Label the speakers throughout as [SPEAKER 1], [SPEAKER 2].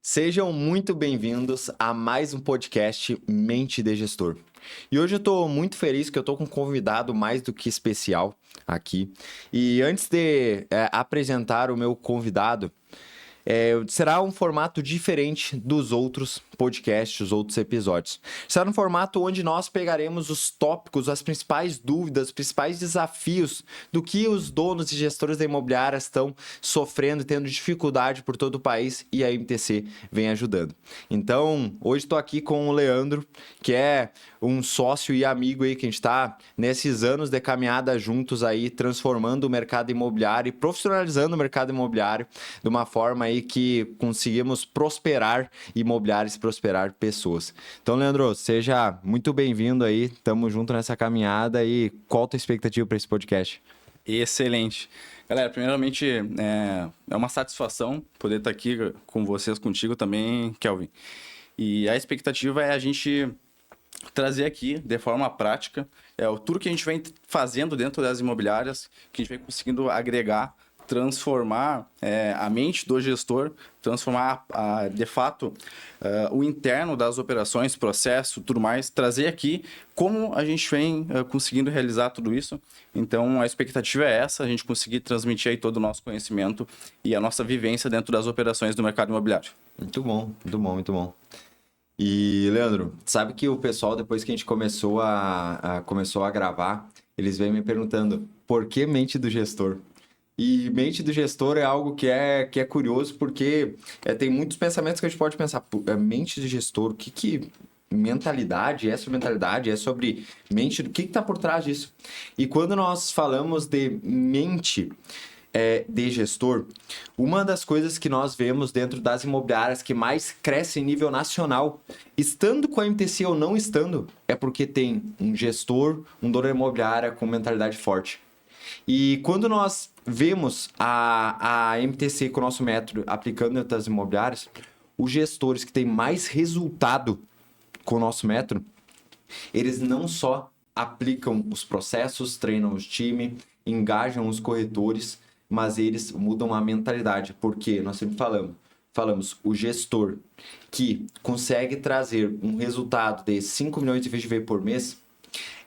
[SPEAKER 1] Sejam muito bem-vindos a mais um podcast Mente de Gestor. E hoje eu estou muito feliz que eu estou com um convidado mais do que especial aqui. E antes de apresentar o meu convidado, será um formato diferente dos outros podcasts, os outros episódios. Será um formato onde nós pegaremos os tópicos, as principais dúvidas, os principais desafios do que os donos e gestores da imobiliária estão sofrendo e tendo dificuldade por todo o país, e a MTC vem ajudando. Então, hoje estou aqui com o Leandro, que é um sócio e amigo aí que a gente está nesses anos de caminhada juntos aí, transformando o mercado imobiliário e profissionalizando o mercado imobiliário de uma forma aí que conseguimos prosperar imobiliários e prosperar pessoas. Então, Leandro, seja muito bem-vindo aí, estamos juntos nessa caminhada. E qual a tua expectativa para esse podcast?
[SPEAKER 2] Excelente. Galera, primeiramente, é uma satisfação poder estar aqui com vocês, contigo também, Kelvin. E a expectativa é a gente trazer aqui, de forma prática, tudo que a gente vem fazendo dentro das imobiliárias, que a gente vem conseguindo agregar, transformar a mente do gestor, transformar, de fato, o interno das operações, processo, tudo mais, trazer aqui como a gente vem conseguindo realizar tudo isso. Então, a expectativa é essa, a gente conseguir transmitir aí todo o nosso conhecimento e a nossa vivência dentro das operações do mercado imobiliário.
[SPEAKER 1] Muito bom, muito bom, muito bom. E, Leandro, sabe que o pessoal, depois que a gente começou a gravar, eles vêm me perguntando por que mente do gestor? E mente do gestor é algo que é curioso, porque tem muitos pensamentos que a gente pode pensar. Mente do gestor, o que mentalidade é sobre mentalidade? É sobre mente, o que está por trás disso? E quando nós falamos de mente de gestor, uma das coisas que nós vemos dentro das imobiliárias que mais cresce em nível nacional, estando com a MTC ou não estando, é porque tem um gestor, um dono imobiliária com mentalidade forte. E quando nós vemos a MTC com o nosso método aplicando dentro das imobiliárias, os gestores que têm mais resultado com o nosso método, eles não só aplicam os processos, treinam os times, engajam os corretores, mas eles mudam a mentalidade. Porque nós sempre falamos, o gestor que consegue trazer um resultado de 5 milhões de VGV por mês,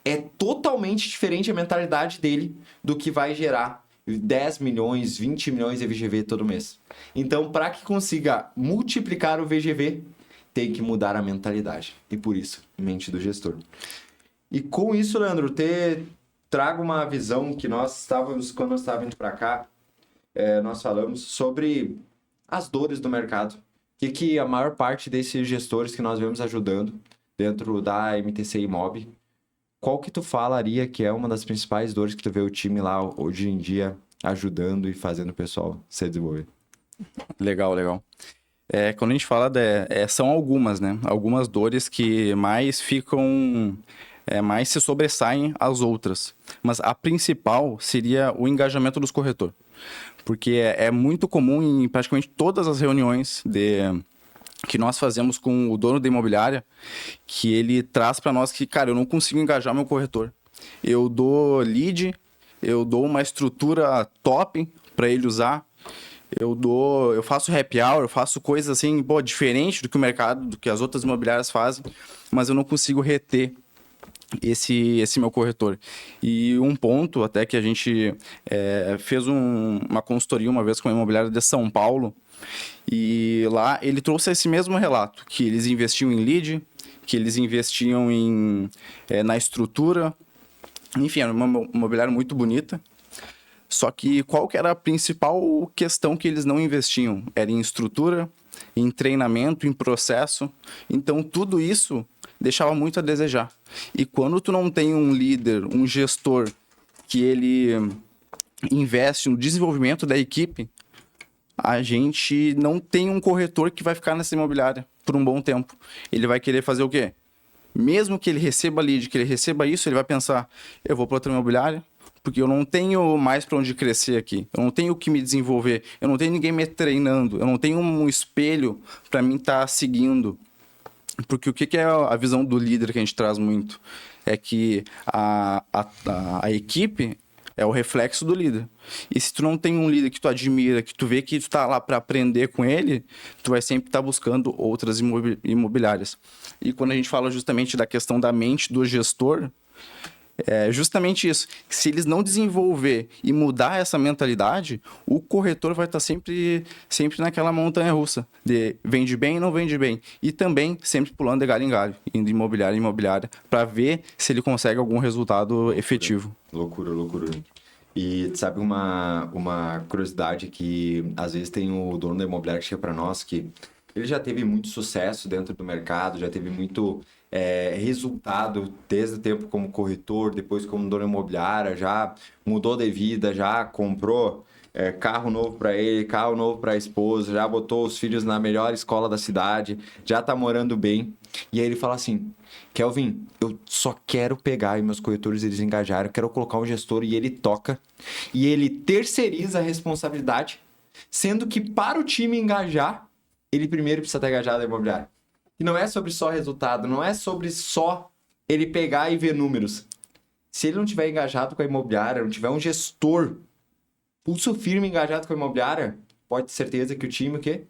[SPEAKER 1] é totalmente diferente a mentalidade dele do que vai gerar 10 milhões, 20 milhões de VGV todo mês. Então, para que consiga multiplicar o VGV, tem que mudar a mentalidade. E por isso, mente do gestor. E com isso, Leandro, trago uma visão que quando nós estávamos indo para cá, nós falamos sobre as dores do mercado. Que a maior parte desses gestores que nós vemos ajudando dentro da MTC Imob, qual que tu falaria que é uma das principais dores que tu vê o time lá hoje em dia ajudando e fazendo o pessoal se desenvolver?
[SPEAKER 2] Legal. Quando a gente fala são algumas, né? Algumas dores que mais ficam, mais se sobressaem às outras. Mas a principal seria o engajamento dos corretores. Porque é muito comum em praticamente todas as reuniões que nós fazemos com o dono da imobiliária, que ele traz para nós que, cara, eu não consigo engajar meu corretor. Eu dou lead, eu dou uma estrutura top para ele usar, eu faço happy hour, eu faço coisas assim, diferente do que o mercado, do que as outras imobiliárias fazem, mas eu não consigo reter esse meu corretor. E um ponto até que a gente fez uma consultoria uma vez com a imobiliária de São Paulo, e lá ele trouxe esse mesmo relato, que eles investiam em lead, que eles investiam na estrutura, enfim, era uma imobiliária muito bonita. Só que qual que era a principal questão que eles não investiam? Era em estrutura, em treinamento, em processo. Então, tudo isso deixava muito a desejar. E quando tu não tem um líder, um gestor, que ele investe no desenvolvimento da equipe, a gente não tem um corretor que vai ficar nessa imobiliária por um bom tempo. Ele vai querer fazer o quê? Mesmo que ele receba lead, que ele receba isso, ele vai pensar, eu vou para outra imobiliária, porque eu não tenho mais para onde crescer aqui, eu não tenho o que me desenvolver, eu não tenho ninguém me treinando, eu não tenho um espelho para mim estar seguindo. Porque o que é a visão do líder que a gente traz muito? É que a equipe, É o reflexo do líder. E se tu não tem um líder que tu admira, que tu vê que tu tá lá para aprender com ele, tu vai sempre estar buscando outras imobiliárias. E quando a gente fala justamente da questão da mente do gestor, é justamente isso. Se eles não desenvolver e mudar essa mentalidade, o corretor vai estar sempre naquela montanha-russa de vende bem e não vende bem. E também sempre pulando de galho em galho, indo de imobiliária em imobiliária, para ver se ele consegue algum resultado efetivo.
[SPEAKER 1] Loucura, loucura. E sabe uma curiosidade que às vezes tem o dono da imobiliária que chega para nós que ele já teve muito sucesso dentro do mercado, já teve muito resultado desde o tempo como corretor, depois como dono imobiliária, já mudou de vida, já comprou carro novo para ele, carro novo para a esposa, já botou os filhos na melhor escola da cidade, já tá morando bem. E aí ele fala assim, Kelvin, eu só quero pegar e meus corretores eles engajaram, eu quero colocar um gestor e ele toca, e ele terceiriza a responsabilidade, sendo que para o time engajar, ele primeiro precisa estar engajado na imobiliária. E não é sobre só resultado, não é sobre só ele pegar e ver números. Se ele não tiver engajado com a imobiliária, não tiver um gestor pulso firme engajado com a imobiliária, pode ter certeza que o time o quê?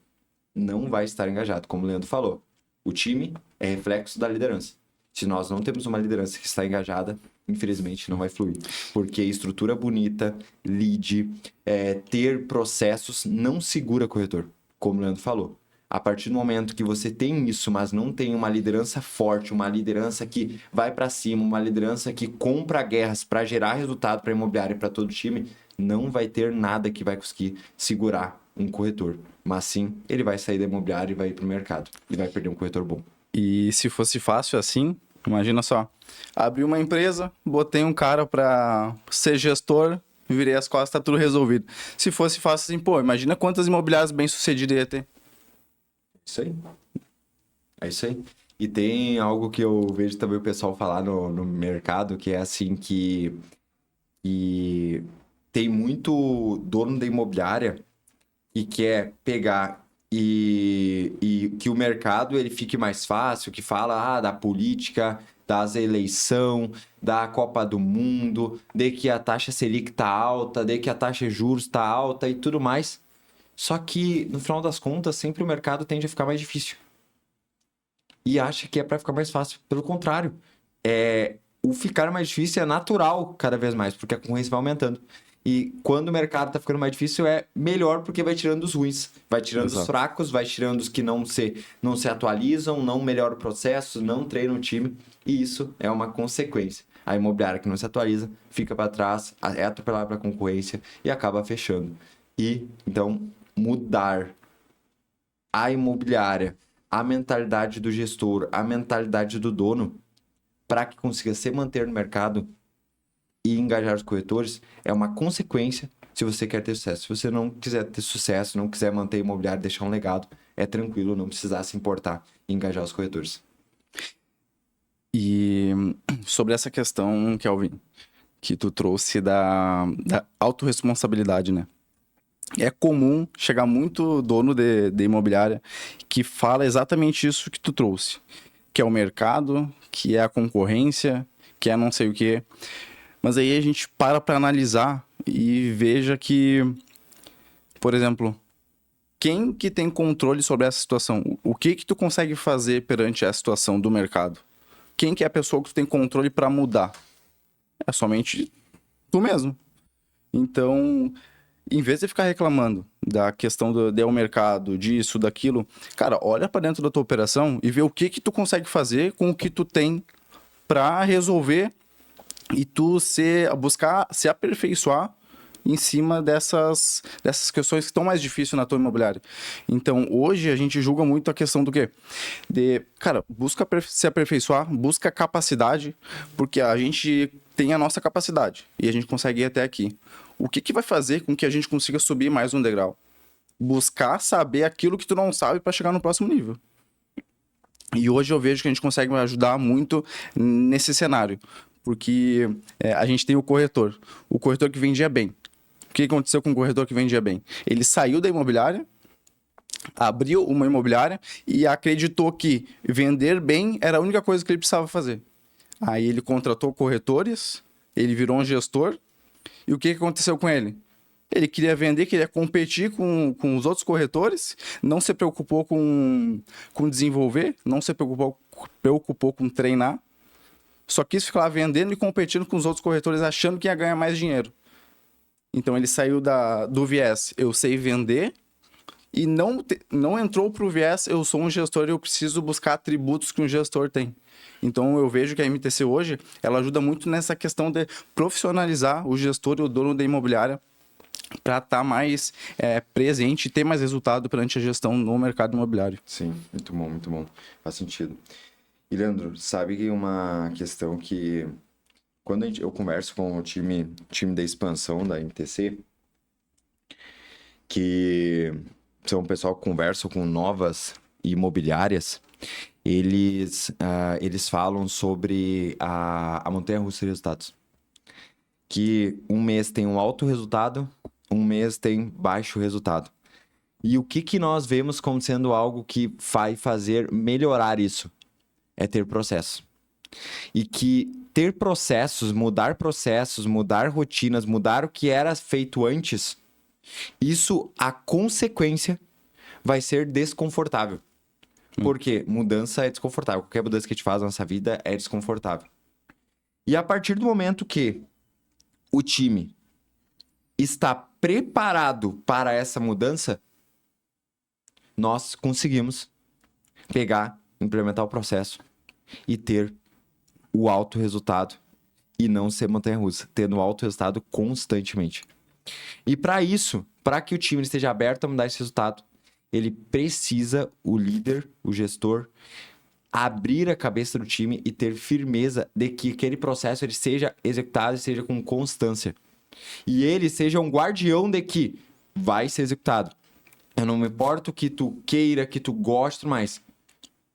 [SPEAKER 1] Não vai estar engajado, como o Leandro falou. O time é reflexo da liderança. Se nós não temos uma liderança que está engajada, infelizmente não vai fluir. Porque estrutura bonita, lead, ter processos não segura corretor, como o Leandro falou. A partir do momento que você tem isso, mas não tem uma liderança forte, uma liderança que vai para cima, uma liderança que compra guerras para gerar resultado para a imobiliária e para todo o time, não vai ter nada que vai conseguir segurar um corretor. Mas sim, ele vai sair da imobiliária e vai ir para o mercado. E vai perder um corretor bom.
[SPEAKER 2] E se fosse fácil assim, imagina só. Abri uma empresa, botei um cara para ser gestor, virei as costas, tá tudo resolvido. Se fosse fácil assim, pô, imagina quantas imobiliárias bem-sucedidas ia ter.
[SPEAKER 1] Isso aí. É isso aí. E tem algo que eu vejo também o pessoal falar no mercado, que é assim que tem muito dono da imobiliária e quer pegar e que o mercado ele fique mais fácil, que fala da política, das eleição, da Copa do Mundo, de que a taxa Selic tá alta, de que a taxa de juros tá alta e tudo mais. Só que, no final das contas, sempre o mercado tende a ficar mais difícil. E acha que é para ficar mais fácil. Pelo contrário, o ficar mais difícil é natural cada vez mais, porque a concorrência vai aumentando. E quando o mercado tá ficando mais difícil, é melhor porque vai tirando os ruins, vai tirando os fracos, vai tirando os que não se atualizam, não melhoram o processo, não treinam o time. E isso é uma consequência. A imobiliária que não se atualiza fica para trás, é atropelada para a concorrência e acaba fechando. E, então, mudar a imobiliária, a mentalidade do gestor, a mentalidade do dono, para que consiga se manter no mercado e engajar os corretores, é uma consequência se você quer ter sucesso. Se você não quiser ter sucesso, não quiser manter imobiliário, deixar um legado, é tranquilo, não precisar se importar e engajar os corretores.
[SPEAKER 2] E sobre essa questão, Kelvin, que tu trouxe da autorresponsabilidade, né? É comum chegar muito dono de imobiliária que fala exatamente isso que tu trouxe, que é o mercado, que é a concorrência, que é não sei o quê. Mas aí a gente para analisar e veja que, por exemplo, quem que tem controle sobre essa situação? O que tu consegue fazer perante a situação do mercado? Quem que é a pessoa que tu tem controle para mudar? É somente tu mesmo. Então, em vez de ficar reclamando da questão do mercado, disso, daquilo, cara, olha para dentro da tua operação e vê o que tu consegue fazer com o que tu tem para resolver e tu buscar se aperfeiçoar em cima dessas questões que estão mais difíceis na tua imobiliária. Então, hoje a gente julga muito a questão do quê? Cara, busca se aperfeiçoar, busca capacidade, porque a gente tem a nossa capacidade e a gente consegue ir até aqui. O que vai fazer com que a gente consiga subir mais um degrau? Buscar saber aquilo que tu não sabe para chegar no próximo nível. E hoje eu vejo que a gente consegue ajudar muito nesse cenário, porque a gente tem o corretor que vendia bem. O que aconteceu com o corretor que vendia bem? Ele saiu da imobiliária, abriu uma imobiliária e acreditou que vender bem era a única coisa que ele precisava fazer. Aí ele contratou corretores, ele virou um gestor E o que aconteceu com ele? Ele queria vender, queria competir com os outros corretores, não se preocupou com desenvolver, não se preocupou com treinar, só quis ficar lá vendendo e competindo com os outros corretores, achando que ia ganhar mais dinheiro. Então ele saiu do viés, eu sei vender, e não entrou para o viés, eu sou um gestor e eu preciso buscar atributos que um gestor tem. Então eu vejo que a MTC hoje, ela ajuda muito nessa questão de profissionalizar o gestor e o dono da imobiliária para estar mais presente e ter mais resultado perante a gestão no mercado imobiliário.
[SPEAKER 1] Sim, muito bom. Faz sentido. E, Leandro, sabe que uma questão que, quando eu converso com o time da expansão da MTC, que são o pessoal que conversa com novas imobiliárias, eles falam sobre a montanha-russa de resultados. Que um mês tem um alto resultado, um mês tem baixo resultado. E o que nós vemos como sendo algo que vai fazer melhorar isso? É ter processo. E que ter processos, mudar rotinas, mudar o que era feito antes, isso, a consequência, vai ser desconfortável. Porque mudança é desconfortável. Qualquer mudança que a gente faz na nossa vida é desconfortável. E a partir do momento que o time está preparado para essa mudança, nós conseguimos pegar, implementar o processo e ter o alto resultado e não ser montanha-russa, tendo alto resultado constantemente. E para isso, para que o time esteja aberto a mudar esse resultado, ele precisa, o líder, o gestor, abrir a cabeça do time e ter firmeza de que aquele processo ele seja executado e seja com constância. E ele seja um guardião de que vai ser executado. Eu não me importo que tu queira, que tu goste, mas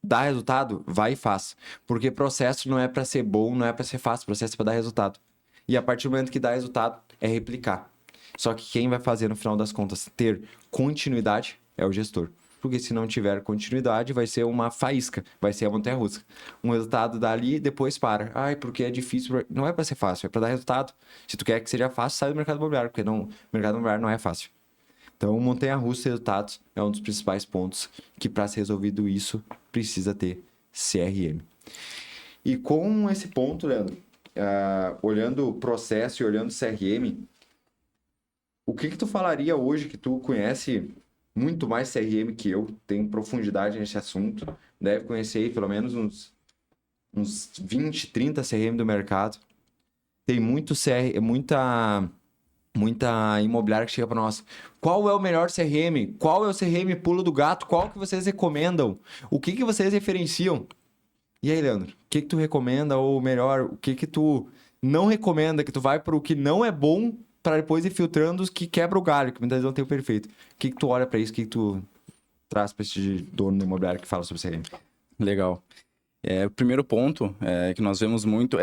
[SPEAKER 1] dá resultado, vai e faz. Porque processo não é para ser bom, não é para ser fácil, processo é para dar resultado. E a partir do momento que dá resultado, é replicar. Só que quem vai fazer, no final das contas, ter continuidade é o gestor. Porque se não tiver continuidade, vai ser uma faísca, vai ser a montanha-russa. Um resultado dali, depois para. Ai, porque é difícil. Não é para ser fácil, é para dar resultado. Se tu quer que seja fácil, sai do mercado imobiliário, porque o mercado imobiliário não é fácil. Então, montanha-russa de resultados é um dos principais pontos que, para ser resolvido isso, precisa ter CRM. E com esse ponto, Leandro, olhando o processo e olhando o CRM, o que tu falaria hoje que tu conhece muito mais CRM que eu, tem profundidade nesse assunto, deve conhecer aí pelo menos uns 20, 30 CRM do mercado. Tem muita imobiliária que chega para nós. Qual é o melhor CRM? Qual é o CRM pulo do gato? Qual que vocês recomendam? O que vocês referenciam? E aí, Leandro, o que tu recomenda? Ou melhor, o que tu não recomenda? Que tu vai para o que não é bom para depois ir filtrando os que quebra o galho, que muitas vezes não tem o perfeito. O que tu olha para isso? O que tu traz para esse dono imobiliário que fala sobre CRM?
[SPEAKER 2] Legal. O primeiro ponto que nós vemos muito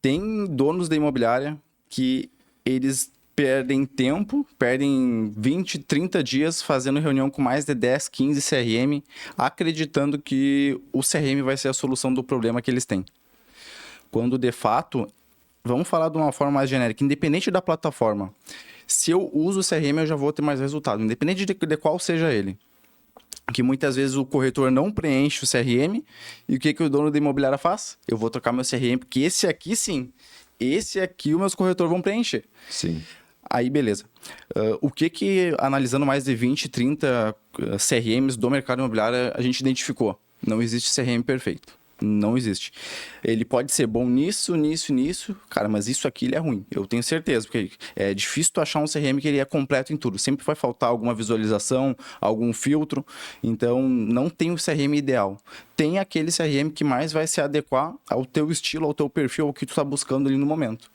[SPEAKER 2] tem donos da imobiliária que eles perdem tempo, perdem 20, 30 dias fazendo reunião com mais de 10, 15 CRM, acreditando que o CRM vai ser a solução do problema que eles têm. Quando, de fato, vamos falar de uma forma mais genérica, independente da plataforma, se eu uso o CRM, eu já vou ter mais resultado, independente de qual seja ele. Que muitas vezes o corretor não preenche o CRM, e o que o dono da imobiliária faz? Eu vou trocar meu CRM, porque esse aqui sim, esse aqui os meus corretores vão preencher.
[SPEAKER 1] Sim.
[SPEAKER 2] Aí, beleza. O que analisando mais de 20, 30 CRMs do mercado imobiliário, a gente identificou? Não existe CRM perfeito. Não existe. Ele pode ser bom nisso, cara, mas isso aqui ele é ruim. Eu tenho certeza, porque é difícil tu achar um CRM que ele é completo em tudo. Sempre vai faltar alguma visualização, algum filtro. Então, não tem o CRM ideal. Tem aquele CRM que mais vai se adequar ao teu estilo, ao teu perfil, ao que tu tá buscando ali no momento.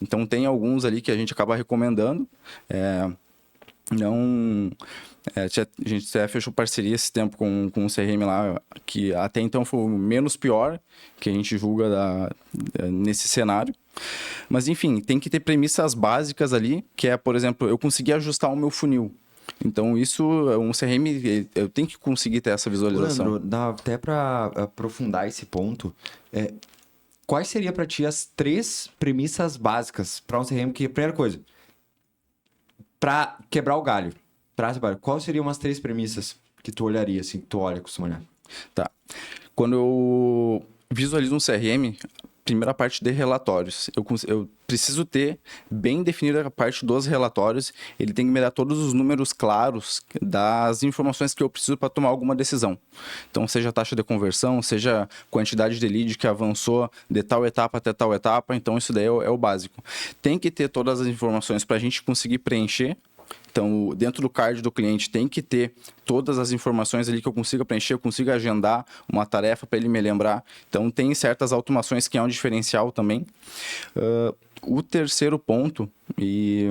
[SPEAKER 2] Então, tem alguns ali que a gente acaba recomendando. A gente até fechou parceria esse tempo com um CRM lá, que até então foi o menos pior que a gente julga nesse cenário. Mas, enfim, tem que ter premissas básicas ali, que é, por exemplo, eu conseguir ajustar o meu funil. Então, isso, um CRM, eu tenho que conseguir ter essa visualização.
[SPEAKER 1] Leandro, dá até para aprofundar esse ponto. quais seriam para ti as 3 premissas básicas para um CRM? Que, primeira coisa, para quebrar o galho, quais seriam as 3 premissas que tu olharia, assim, que tu olha, costuma olhar?
[SPEAKER 2] Tá. Quando eu visualizo um CRM, primeira parte de relatórios. Eu preciso ter bem definida a parte dos relatórios. Ele tem que me dar todos os números claros das informações que eu preciso para tomar alguma decisão. Então, seja a taxa de conversão, seja a quantidade de lead que avançou de tal etapa até tal etapa. Então, isso daí é o básico. Tem que ter todas as informações para a gente conseguir preencher. Então, dentro do card do cliente, tem que ter todas as informações ali que eu consiga preencher, eu consiga agendar uma tarefa para ele me lembrar. Então, tem certas automações que é um diferencial também. O terceiro ponto, e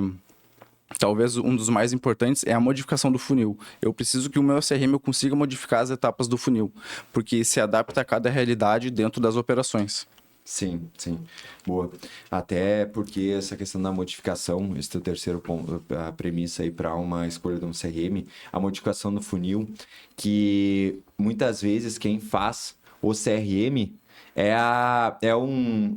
[SPEAKER 2] talvez um dos mais importantes, é a modificação do funil. Eu preciso que o meu CRM eu consiga modificar as etapas do funil, porque se adapta a cada realidade dentro das operações.
[SPEAKER 1] Sim, sim. Boa. Até porque essa questão da modificação, esse teu terceiro ponto, a premissa aí para uma escolha de um CRM, a modificação do funil, que muitas vezes quem faz o CRM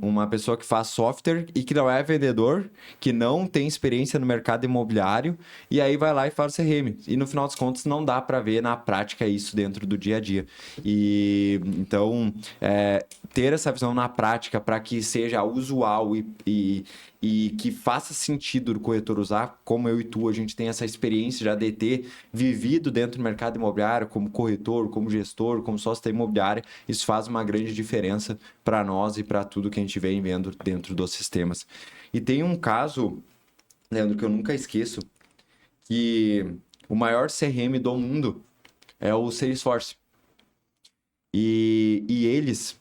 [SPEAKER 1] uma pessoa que faz software e que não é vendedor, que não tem experiência no mercado imobiliário, e aí vai lá e faz o CRM. E no final dos contos não dá para ver na prática isso dentro do dia a dia. E então, ter essa visão na prática para que seja usual e que faça sentido do corretor usar, como eu e tu, a gente tem essa experiência já de ter vivido dentro do mercado imobiliário como corretor, como gestor, como sócio da imobiliária, isso faz uma grande diferença para nós e para tudo que a gente vem vendo dentro dos sistemas. E tem um caso, Leandro, que eu nunca esqueço, que o maior CRM do mundo é o Salesforce. E eles...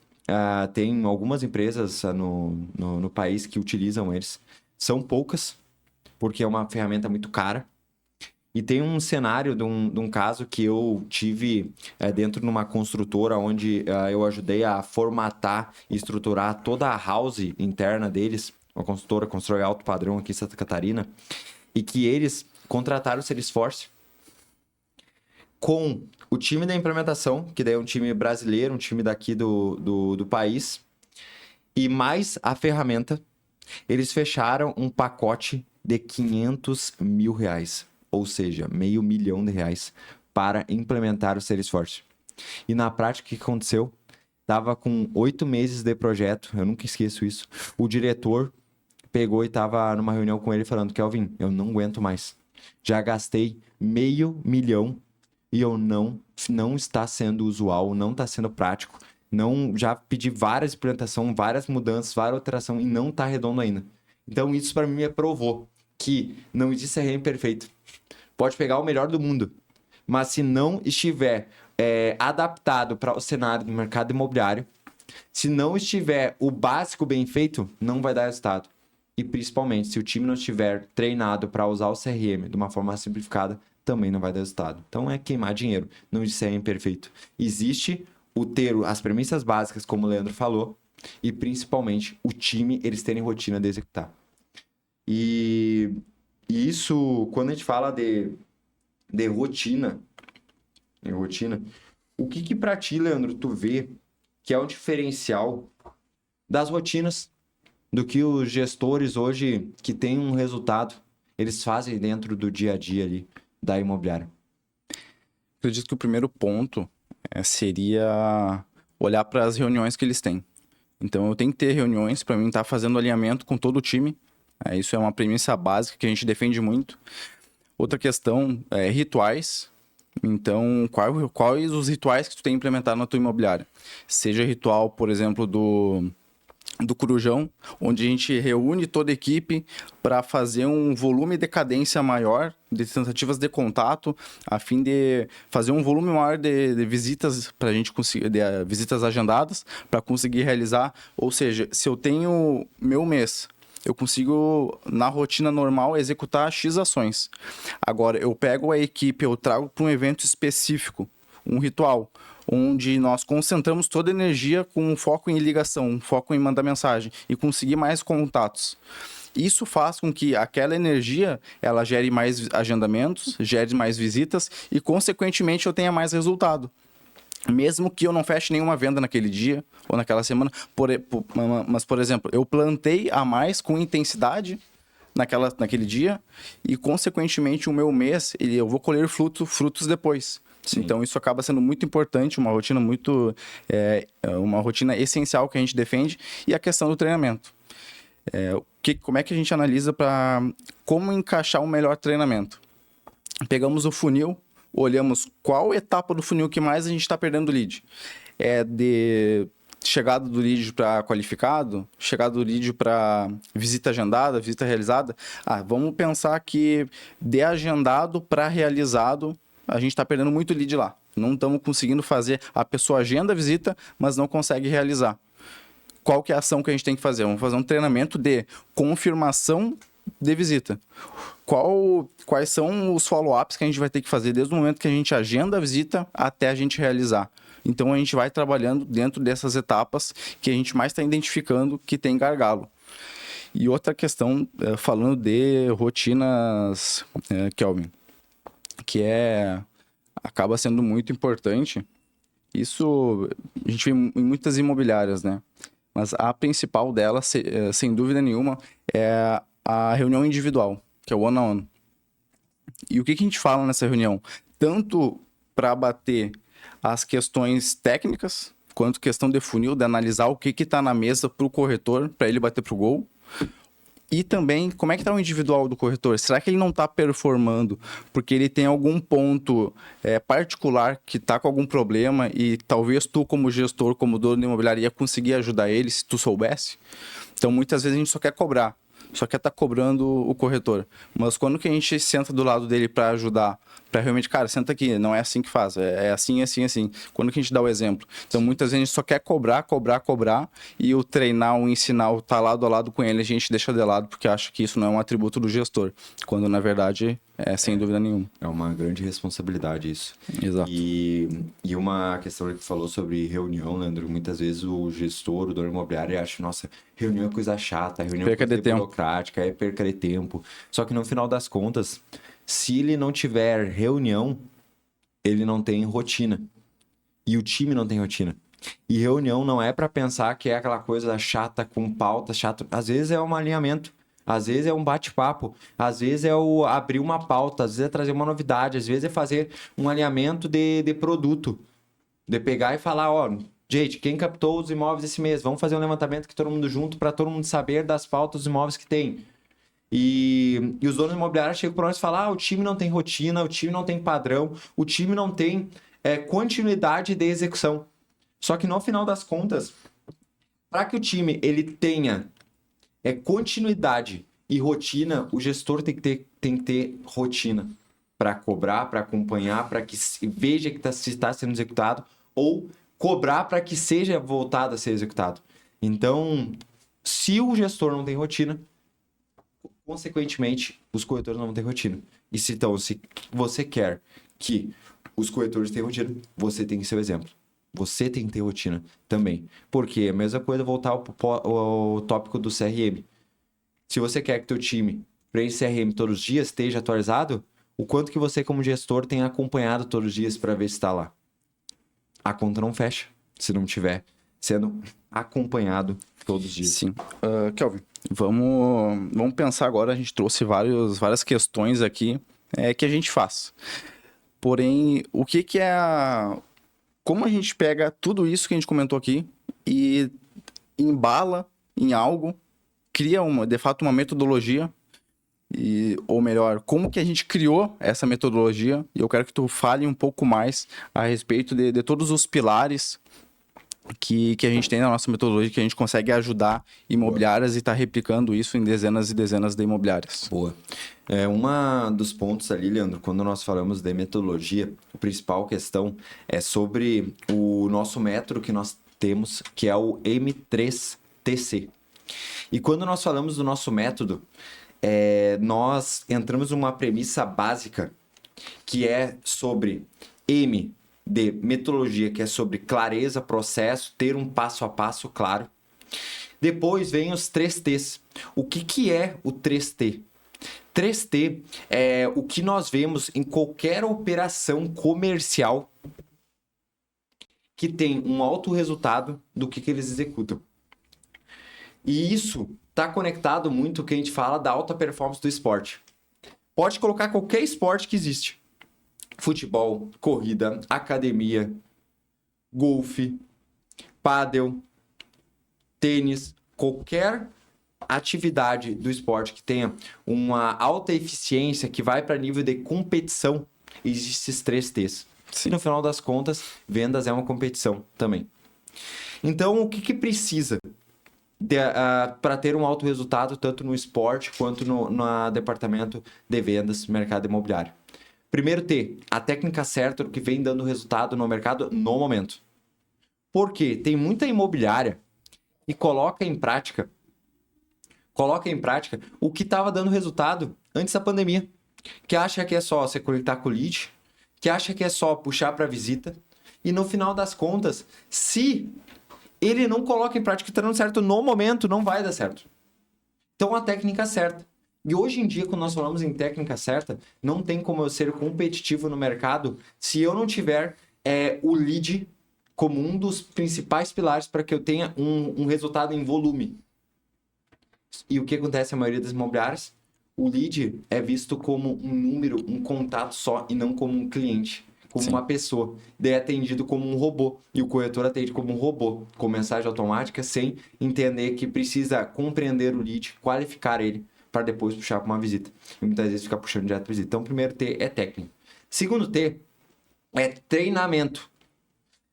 [SPEAKER 1] tem algumas empresas no país que utilizam eles. São poucas, porque é uma ferramenta muito cara. E tem um cenário de um caso que eu tive dentro de uma construtora, onde eu ajudei a formatar e estruturar toda a house interna deles, uma construtora constrói alto padrão aqui em Santa Catarina, e que eles contrataram o Salesforce com o time da implementação, que daí é um time brasileiro, um time daqui do país, e mais a ferramenta, eles fecharam um pacote de R$500 mil, ou seja, R$500 mil para implementar o Salesforce. E na prática, o que aconteceu? Tava com 8 meses de projeto, eu nunca esqueço isso. O diretor pegou e tava numa reunião com ele falando: Kelvin, eu não aguento mais. Já gastei R$500 mil e eu não está sendo usual, não está sendo prático. Já pedi várias implementações, várias mudanças, várias alterações e não está redondo ainda. Então isso para mim me provou que não existe CRM perfeito. Pode pegar o melhor do mundo, mas se não estiver adaptado para o cenário do mercado imobiliário, se não estiver o básico bem feito, não vai dar resultado. E principalmente, se o time não estiver treinado para usar o CRM de uma forma simplificada, também não vai dar resultado. Então é queimar dinheiro, não existe CRM perfeito. Existe as premissas básicas, como o Leandro falou, e principalmente o time, eles terem rotina de executar. E isso, quando a gente fala de rotina, o que pra ti, Leandro, tu vê que é o diferencial das rotinas, do que os gestores hoje que têm um resultado, eles fazem dentro do dia a dia ali da imobiliária?
[SPEAKER 2] Acredito que o primeiro ponto seria olhar para as reuniões que eles têm. Então, eu tenho que ter reuniões para mim estar fazendo alinhamento com todo o time. Isso é uma premissa básica que a gente defende muito. Outra questão é rituais. Então, quais os rituais que tu tem implementado na tua imobiliária? Seja ritual, por exemplo, do Corujão, onde a gente reúne toda a equipe para fazer um volume de cadência maior de tentativas de contato, a fim de fazer um volume maior de visitas para a gente conseguir, visitas agendadas para conseguir realizar. Ou seja, se eu tenho meu mês, eu consigo, na rotina normal, executar X ações. Agora, eu pego a equipe, eu trago para um evento específico, um ritual, onde nós concentramos toda a energia com um foco em ligação, um foco em mandar mensagem e conseguir mais contatos. Isso faz com que aquela energia ela gere mais agendamentos, gere mais visitas e, consequentemente, eu tenha mais resultado. Mesmo que eu não feche nenhuma venda naquele dia ou naquela semana, mas, por exemplo, eu plantei a mais com intensidade naquele dia e, consequentemente, o meu mês, eu vou colher frutos depois.
[SPEAKER 1] Sim.
[SPEAKER 2] Então, isso acaba sendo muito importante, uma rotina uma rotina essencial que a gente defende, e a questão do treinamento. Como é que a gente analisa para como encaixar um melhor treinamento? Pegamos o funil, olhamos qual etapa do funil que mais a gente está perdendo lead. É de chegada do lead para qualificado, chegada do lead para visita agendada, visita realizada. Vamos pensar que de agendado para realizado, a gente está perdendo muito lead lá. Não estamos conseguindo fazer, a pessoa agenda a visita, mas não consegue realizar. Qual que é a ação que a gente tem que fazer? Vamos fazer um treinamento de confirmação de visita. Quais são os follow-ups que a gente vai ter que fazer desde o momento que a gente agenda a visita até a gente realizar? Então, a gente vai trabalhando dentro dessas etapas que a gente mais está identificando que tem gargalo. E outra questão, falando de rotinas, Kelvin, que acaba sendo muito importante. Isso a gente vê em muitas imobiliárias, né? Mas a principal delas, sem dúvida nenhuma, é a reunião individual, que é o one-on-one. E o que a gente fala nessa reunião? Tanto para bater as questões técnicas, quanto questão de funil, de analisar o que está na mesa para o corretor, para ele bater para o gol. E também, como é que está o individual do corretor? Será que ele não está performando porque ele tem algum ponto particular que está com algum problema e talvez tu, como gestor, como dono de imobiliária, ia conseguir ajudar ele se tu soubesse? Então, muitas vezes a gente só quer cobrar, só quer estar cobrando o corretor. Mas quando que a gente senta do lado dele para ajudar, para realmente, cara, senta aqui, não é assim que faz, é assim, assim, assim. Quando que a gente dá o exemplo? Então, muitas vezes a gente só quer cobrar, e o treinar, o ensinar, o estar lado a lado com ele, a gente deixa de lado, porque acha que isso não é um atributo do gestor, quando na verdade sem dúvida nenhuma.
[SPEAKER 1] É uma grande responsabilidade isso.
[SPEAKER 2] Exato.
[SPEAKER 1] E uma questão que falou sobre reunião, Leandro, muitas vezes o gestor, o dono imobiliário acha, nossa, reunião é coisa chata, reunião é coisa burocrática, é perca de tempo. Só que no final das contas, se ele não tiver reunião, ele não tem rotina. E o time não tem rotina. E reunião não é para pensar que é aquela coisa chata com pauta chata. Às vezes é um alinhamento. Às vezes é um bate-papo, às vezes é abrir uma pauta, às vezes é trazer uma novidade, às vezes é fazer um alinhamento de produto. De pegar e falar, gente, quem captou os imóveis esse mês? Vamos fazer um levantamento que todo mundo junto para todo mundo saber das pautas dos imóveis que tem. E os donos imobiliários chegam para nós e falam, o time não tem rotina, o time não tem padrão, o time não tem continuidade de execução. Só que no final das contas, para que o time ele tenha continuidade e rotina, o gestor tem que ter rotina para cobrar, para acompanhar, para que veja que se está sendo executado, ou cobrar para que seja voltado a ser executado. Então, se o gestor não tem rotina, consequentemente, os corretores não vão ter rotina. E se você quer que os corretores tenham rotina, você tem que ser o exemplo. Você tem que ter rotina também. Porque a mesma coisa voltar ao tópico do CRM. Se você quer que teu time preencha CRM todos os dias, esteja atualizado, o quanto que você como gestor tem acompanhado todos os dias para ver se está lá. A conta não fecha se não estiver sendo acompanhado todos os dias.
[SPEAKER 2] Sim. Kelvin, vamos pensar agora, a gente trouxe várias questões aqui que a gente faz. Porém, o que é como a gente pega tudo isso que a gente comentou aqui e embala em algo, cria de fato uma metodologia, ou melhor, como que a gente criou essa metodologia, e eu quero que tu fale um pouco mais a respeito de todos os pilares que a gente tem na nossa metodologia, que a gente consegue ajudar imobiliárias e está replicando isso em dezenas e dezenas de imobiliárias.
[SPEAKER 1] Boa. Uma dos pontos ali, Leandro, quando nós falamos de metodologia, a principal questão é sobre o nosso método que nós temos, que é o M3TC. E quando nós falamos do nosso método, nós entramos numa premissa básica, que é sobre M de metodologia, que é sobre clareza, processo, ter um passo a passo claro. Depois vem os 3T's. O que é o 3T? 3T é o que nós vemos em qualquer operação comercial que têm um alto resultado do que eles executam. E isso está conectado muito com o que a gente fala da alta performance do esporte. Pode colocar qualquer esporte que existe. Futebol, corrida, academia, golfe, pádel, tênis, qualquer atividade do esporte que tenha uma alta eficiência, que vai para nível de competição, existem esses 3 T's.
[SPEAKER 2] Sim.
[SPEAKER 1] E no final das contas, vendas é uma competição também. Então, o que precisa para ter um alto resultado, tanto no esporte quanto no departamento de vendas, mercado imobiliário? Primeiro T, a técnica certa do que vem dando resultado no mercado no momento. Porque tem muita imobiliária que coloca em prática o que estava dando resultado antes da pandemia. Que acha que é só se conectar com o lead, que acha que é só puxar para visita, e no final das contas, se ele não coloca em prática o que está dando certo no momento, não vai dar certo. Então, a técnica certa. E hoje em dia, quando nós falamos em técnica certa, não tem como eu ser competitivo no mercado se eu não tiver o lead como um dos principais pilares para que eu tenha um resultado em volume. E o que acontece na maioria das imobiliárias? O lead é visto como um número, um contato só, e não como um cliente, como uma pessoa. Daí é atendido como um robô. E o corretor atende como um robô, com mensagem automática, sem entender que precisa compreender o lead, qualificar ele, para depois puxar para uma visita. E muitas vezes ficar puxando direto para visita. Então, o primeiro T é técnica. Segundo T é treinamento.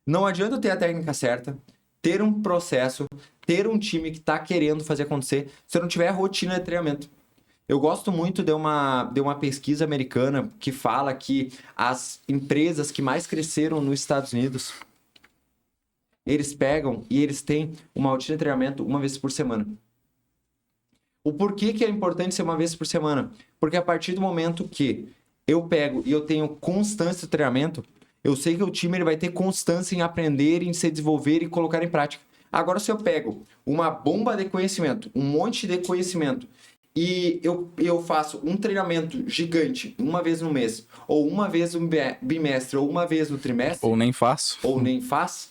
[SPEAKER 1] Não adianta ter a técnica certa, ter um processo, ter um time que está querendo fazer acontecer, se eu não tiver rotina de treinamento. Eu gosto muito de uma pesquisa americana que fala que as empresas que mais cresceram nos Estados Unidos, eles pegam e eles têm uma rotina de treinamento uma vez por semana. O porquê que é importante ser uma vez por semana? Porque a partir do momento que eu pego e eu tenho constância de treinamento, eu sei que o time ele vai ter constância em aprender, em se desenvolver e colocar em prática. Agora, se eu pego uma bomba de conhecimento, um monte de conhecimento, e eu faço um treinamento gigante uma vez no mês, ou uma vez no bimestre, ou uma vez no trimestre...
[SPEAKER 2] Ou nem faço.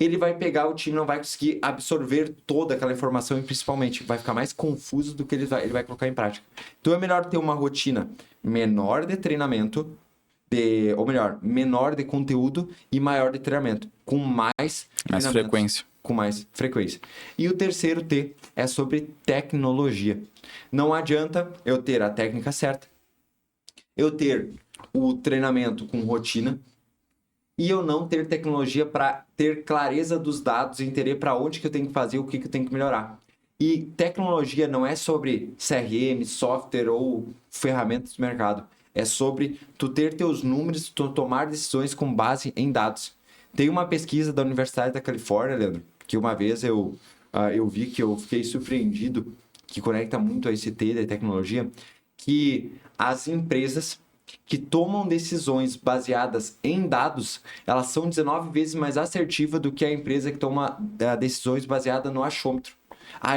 [SPEAKER 1] Ele vai pegar, o time não vai conseguir absorver toda aquela informação e principalmente vai ficar mais confuso do que ele vai colocar em prática. Então é melhor ter uma rotina menor de treinamento, ou melhor, menor de conteúdo e maior de treinamento, com mais
[SPEAKER 2] frequência.
[SPEAKER 1] Com mais frequência. E o terceiro T é sobre tecnologia. Não adianta eu ter a técnica certa, eu ter o treinamento com rotina e eu não ter tecnologia para ter clareza dos dados e entender para onde que eu tenho que fazer, o que eu tenho que melhorar. E tecnologia não é sobre CRM, software ou ferramentas do mercado. É sobre tu ter teus números, tu tomar decisões com base em dados. Tem uma pesquisa da Universidade da Califórnia, Leandro, que uma vez eu vi que eu fiquei surpreendido, que conecta muito a esse T da tecnologia, que as empresas que tomam decisões baseadas em dados, elas são 19 vezes mais assertivas do que a empresa que toma decisões baseadas no achômetro.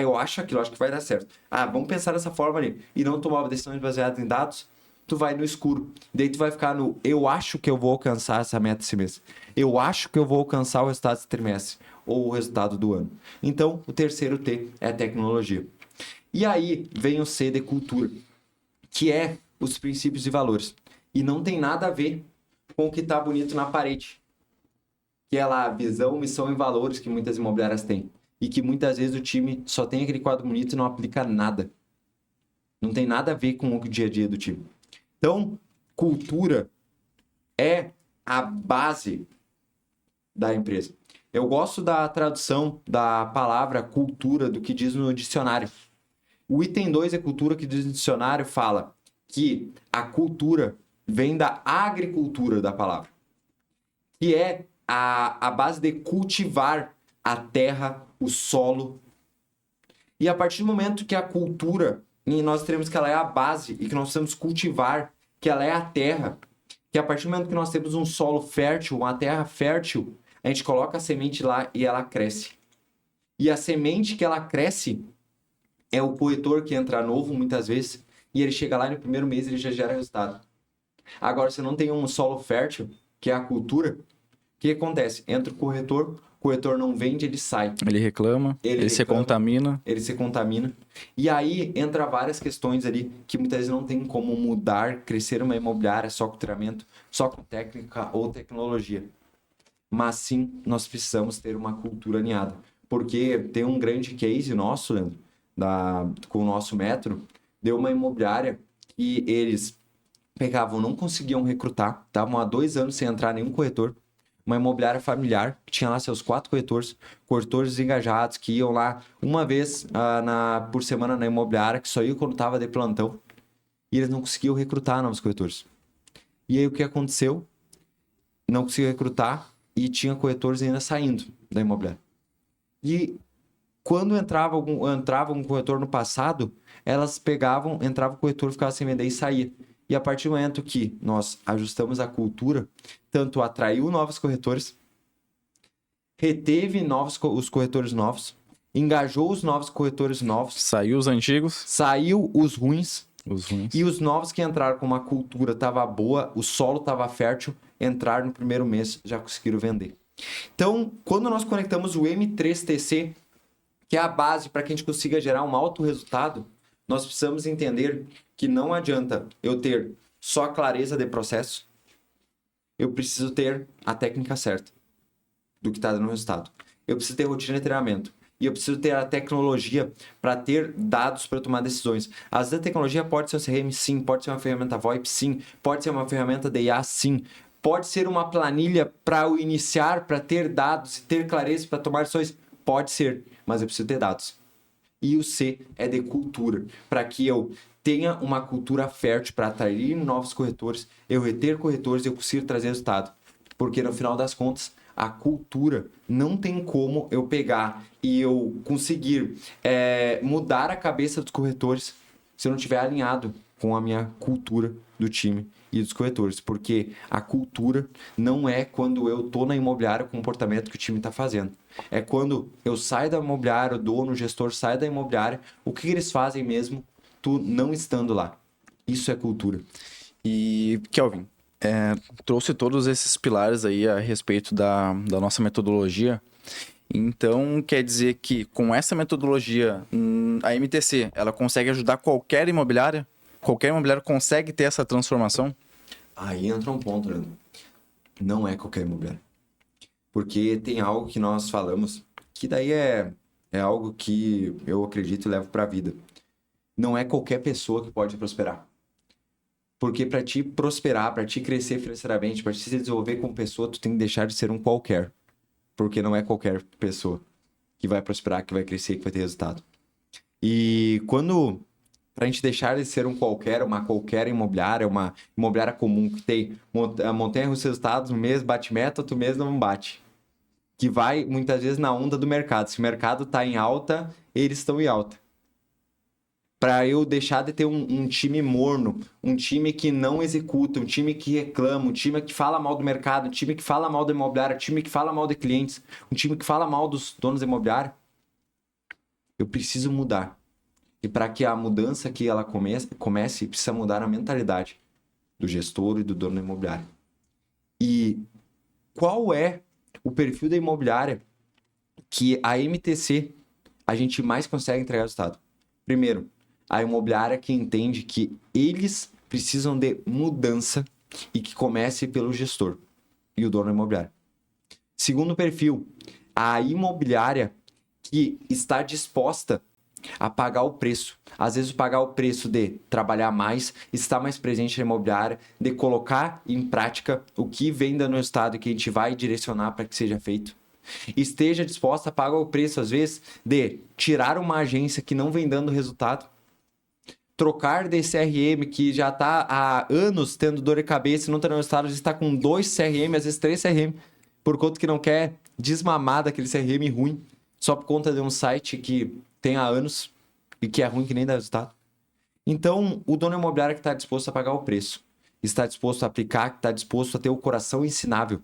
[SPEAKER 1] Eu acho aquilo, acho que vai dar certo. Vamos pensar dessa forma ali. E não tomar decisões baseadas em dados, tu vai no escuro. Daí tu vai ficar no eu acho que eu vou alcançar essa meta esse mês. Eu acho que eu vou alcançar o resultado desse trimestre. Ou o resultado do ano. Então, o terceiro T é a tecnologia. E aí vem o C de cultura, que é os princípios e valores. E não tem nada a ver com o que está bonito na parede. Que é lá a visão, missão e valores que muitas imobiliárias têm. E que muitas vezes o time só tem aquele quadro bonito e não aplica nada. Não tem nada a ver com o dia a dia do time. Então, cultura é a base da empresa. Eu gosto da tradução da palavra cultura do que diz no dicionário. O item 2 é cultura, que diz no dicionário, fala que a cultura vem da agricultura da palavra, que é a base de cultivar a terra, o solo. E a partir do momento que a cultura, e nós teremos que ela é a base e que nós precisamos cultivar, que ela é a terra, que a partir do momento que nós temos um solo fértil, uma terra fértil, a gente coloca a semente lá e ela cresce. E a semente que ela cresce é o corretor que entra novo, muitas vezes, e ele chega lá e no primeiro mês ele já gera resultado. Agora, se não tem um solo fértil, que é a cultura, que acontece? Entra o corretor não vende, ele sai.
[SPEAKER 2] Ele reclama, ele se
[SPEAKER 1] reclama,
[SPEAKER 2] contamina.
[SPEAKER 1] Ele se contamina. E aí entra várias questões ali que muitas vezes não tem como mudar, crescer uma imobiliária só com treinamento, só com técnica ou tecnologia. Mas sim, nós precisamos ter uma cultura alinhada. Porque tem um grande case nosso, Leandro, com o nosso método, deu uma imobiliária que eles pegavam, não conseguiam recrutar, estavam há 2 anos sem entrar nenhum corretor. Uma imobiliária familiar, que tinha lá seus 4 corretores engajados, que iam lá uma vez por semana na imobiliária, que só iam quando estava de plantão. E eles não conseguiam recrutar novos corretores. E aí o que aconteceu? Não conseguiam recrutar e tinha corretores ainda saindo da imobiliária. E quando entrava um corretor no passado, elas pegavam, entrava o corretor, ficava sem vender e saía. E a partir do momento que nós ajustamos a cultura, tanto atraiu novos corretores, reteve os corretores novos, engajou os novos corretores novos.
[SPEAKER 2] Saiu os antigos.
[SPEAKER 1] Saiu os ruins.
[SPEAKER 2] Os ruins.
[SPEAKER 1] E os novos que entraram com uma cultura estava boa, o solo estava fértil, entraram no primeiro mês, já conseguiram vender. Então, quando nós conectamos o M3TC, que é a base para que a gente consiga gerar um alto resultado, nós precisamos entender que não adianta eu ter só clareza de processo, eu preciso ter a técnica certa do que está dando resultado. Eu preciso ter rotina de treinamento. E eu preciso ter a tecnologia para ter dados para tomar decisões. Às vezes a tecnologia pode ser um CRM, sim. Pode ser uma ferramenta VoIP, sim. Pode ser uma ferramenta de IA, sim. Pode ser uma planilha para o iniciar, para ter dados e ter clareza para tomar decisões. Pode ser, mas eu preciso ter dados. E o C é de cultura, para que eu tenha uma cultura fértil para atrair novos corretores, eu reter corretores e eu consigo trazer resultado. Porque no final das contas, a cultura não tem como eu pegar e eu conseguir mudar a cabeça dos corretores se eu não estiver alinhado com a minha cultura do time e dos corretores. Porque a cultura não é quando eu estou na imobiliária o comportamento que o time está fazendo. É quando eu saio da imobiliária, o dono, o gestor sai da imobiliária, o que eles fazem mesmo, tu não estando lá. Isso é cultura.
[SPEAKER 2] E, Kelvin, trouxe todos esses pilares aí a respeito da nossa metodologia. Então, quer dizer que com essa metodologia, a MTC, ela consegue ajudar qualquer imobiliária? Qualquer imobiliária consegue ter essa transformação?
[SPEAKER 1] Aí entra um ponto, Leandro. Não é qualquer imobiliária. Porque tem algo que nós falamos, que daí é algo que eu acredito e levo para a vida. Não é qualquer pessoa que pode prosperar. Porque para ti prosperar, para ti crescer financeiramente, para ti se desenvolver como pessoa, tu tem que deixar de ser um qualquer. Porque não é qualquer pessoa que vai prosperar, que vai crescer, que vai ter resultado. E quando, pra gente deixar de ser um qualquer, uma qualquer imobiliária, uma imobiliária comum que tem montanha os resultados, um mês bate meta, outro mês não bate. Que vai muitas vezes na onda do mercado. Se o mercado tá em alta, eles estão em alta. Para eu deixar de ter um time morno, um time que não executa, um time que reclama, um time que fala mal do mercado, um time que fala mal da imobiliária, um time que fala mal de clientes, um time que fala mal dos donos da imobiliária, eu preciso mudar. E para que a mudança que ela comece, precisa mudar a mentalidade do gestor e do dono da imobiliária. E qual é o perfil da imobiliária que a MTC a gente mais consegue entregar resultado? Primeiro, a imobiliária que entende que eles precisam de mudança e que comece pelo gestor e o dono da imobiliária. Segundo perfil, a imobiliária que está disposta a pagar o preço. Às vezes pagar o preço de trabalhar mais, estar mais presente na imobiliária, de colocar em prática o que vem dando resultado e que a gente vai direcionar para que seja feito. Esteja disposta a pagar o preço, às vezes, de tirar uma agência que não vem dando resultado, trocar de CRM que já está há anos tendo dor de cabeça e não está dando resultado, às vezes está com 2 CRM, às vezes 3 CRM, por conta que não quer desmamar daquele CRM ruim, só por conta de um site que tem há anos e que é ruim, que nem dá resultado. Então, o dono imobiliário que está disposto a pagar o preço, está disposto a aplicar, que está disposto a ter o coração ensinável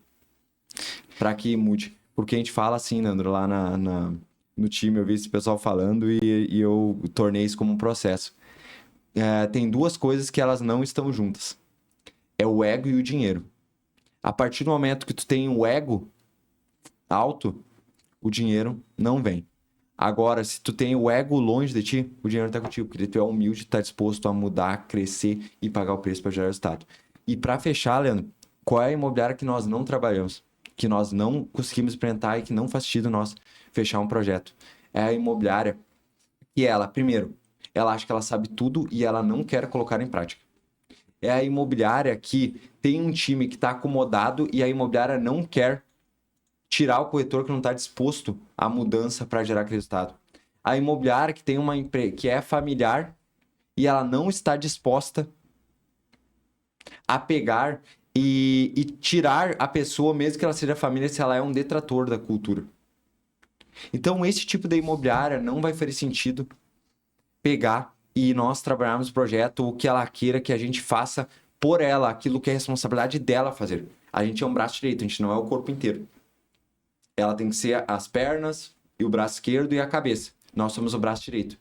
[SPEAKER 1] para que mude. Porque a gente fala assim, Nandro, lá no time, eu vi esse pessoal falando e eu tornei isso como um processo. Tem 2 coisas que elas não estão juntas. É o ego e o dinheiro. A partir do momento que tu tem o ego alto, o dinheiro não vem. Agora, se tu tem o ego longe de ti, o dinheiro tá contigo, porque tu é humilde, tá disposto a mudar, crescer e pagar o preço para gerar resultado. E para fechar, Leandro, qual é a imobiliária que nós não trabalhamos, que nós não conseguimos implementar e que não faz sentido nós fechar um projeto? É a imobiliária que ela, primeiro, ela acha que ela sabe tudo e ela não quer colocar em prática. É a imobiliária que tem um time que está acomodado e a imobiliária não quer tirar o corretor que não está disposto à mudança para gerar aquele resultado. A imobiliária que tem uma empresa que é familiar e ela não está disposta a pegar e tirar a pessoa, mesmo que ela seja família, se ela é um detrator da cultura. Então, esse tipo de imobiliária não vai fazer sentido pegar e nós trabalharmos o projeto, o que ela queira que a gente faça por ela, aquilo que é responsabilidade dela fazer. A gente é um braço direito, a gente não é o corpo inteiro. Ela tem que ser as pernas e o braço esquerdo e a cabeça. Nós somos o braço direito,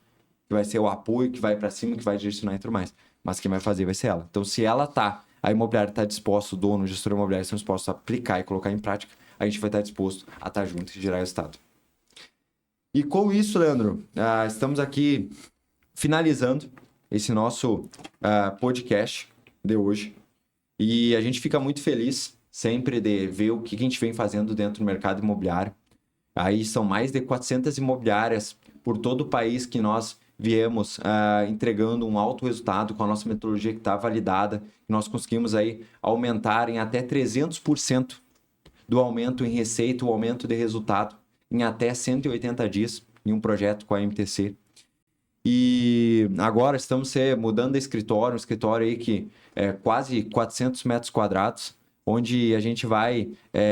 [SPEAKER 1] que vai ser o apoio, que vai para cima, que vai direcionar e tudo mais. Mas quem vai fazer vai ser ela. Então, se ela tá, a imobiliária está disposto, o dono, o gestor imobiliário estão dispostos a aplicar e colocar em prática, a gente vai estar disposto a estar junto e gerar resultado. E com isso, Leandro, estamos aqui finalizando esse nosso podcast de hoje. E a gente fica muito feliz sempre de ver o que a gente vem fazendo dentro do mercado imobiliário. Aí são mais de 400 imobiliárias por todo o país que nós viemos entregando um alto resultado com a nossa metodologia que está validada. Nós conseguimos aí aumentar em até 300% do aumento em receita, o aumento de resultado em até 180 dias em um projeto com a MTC. E agora estamos mudando de escritório, um escritório aí que é quase 400 metros quadrados, onde a gente vai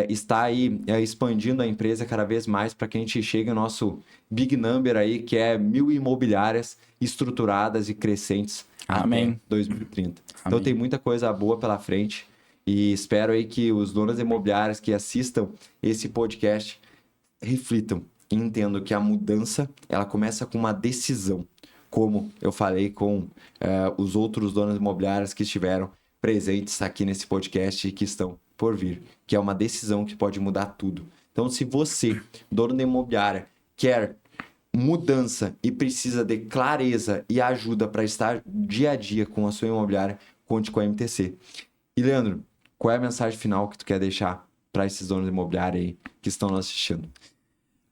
[SPEAKER 1] estar aí expandindo a empresa cada vez mais para que a gente chegue ao nosso big number aí, que é 1.000 imobiliárias estruturadas e crescentes.
[SPEAKER 2] Amém.
[SPEAKER 1] Até 2030.
[SPEAKER 2] Amém.
[SPEAKER 1] Então tem muita coisa boa pela frente e espero aí que os donos imobiliários que assistam esse podcast reflitam e entendam que a mudança ela começa com uma decisão, como eu falei com os outros donos imobiliários que estiveram presentes aqui nesse podcast e que estão por vir, que é uma decisão que pode mudar tudo. Então, se você, dono da imobiliária, quer mudança e precisa de clareza e ajuda para estar dia a dia com a sua imobiliária, conte com a MTC. E, Leandro, qual é a mensagem final que tu quer deixar para esses donos de imobiliária aí que estão nos assistindo?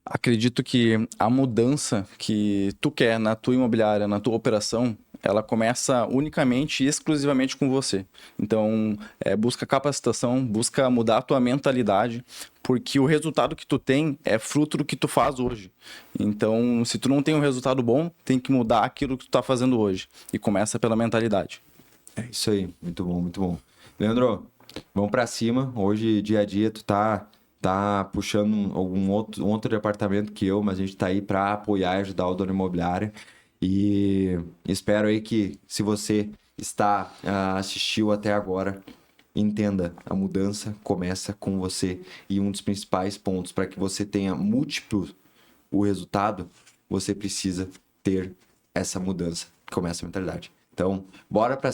[SPEAKER 2] Acredito que a mudança que tu quer na tua imobiliária, na tua operação, ela começa unicamente e exclusivamente com você. Então, busca capacitação, busca mudar a tua mentalidade, porque o resultado que tu tem é fruto do que tu faz hoje. Então, se tu não tem um resultado bom, tem que mudar aquilo que tu tá fazendo hoje. E começa pela mentalidade.
[SPEAKER 1] É isso aí, muito bom, muito bom. Leandro, vamos para cima. Hoje, dia a dia, tu tá puxando um outro departamento que eu, mas a gente tá aí para apoiar e ajudar o dono imobiliário. E espero aí que, se você assistiu até agora, entenda, a mudança começa com você. E um dos principais pontos para que você tenha múltiplo o resultado, você precisa ter essa mudança que começa a mentalidade. Então, bora para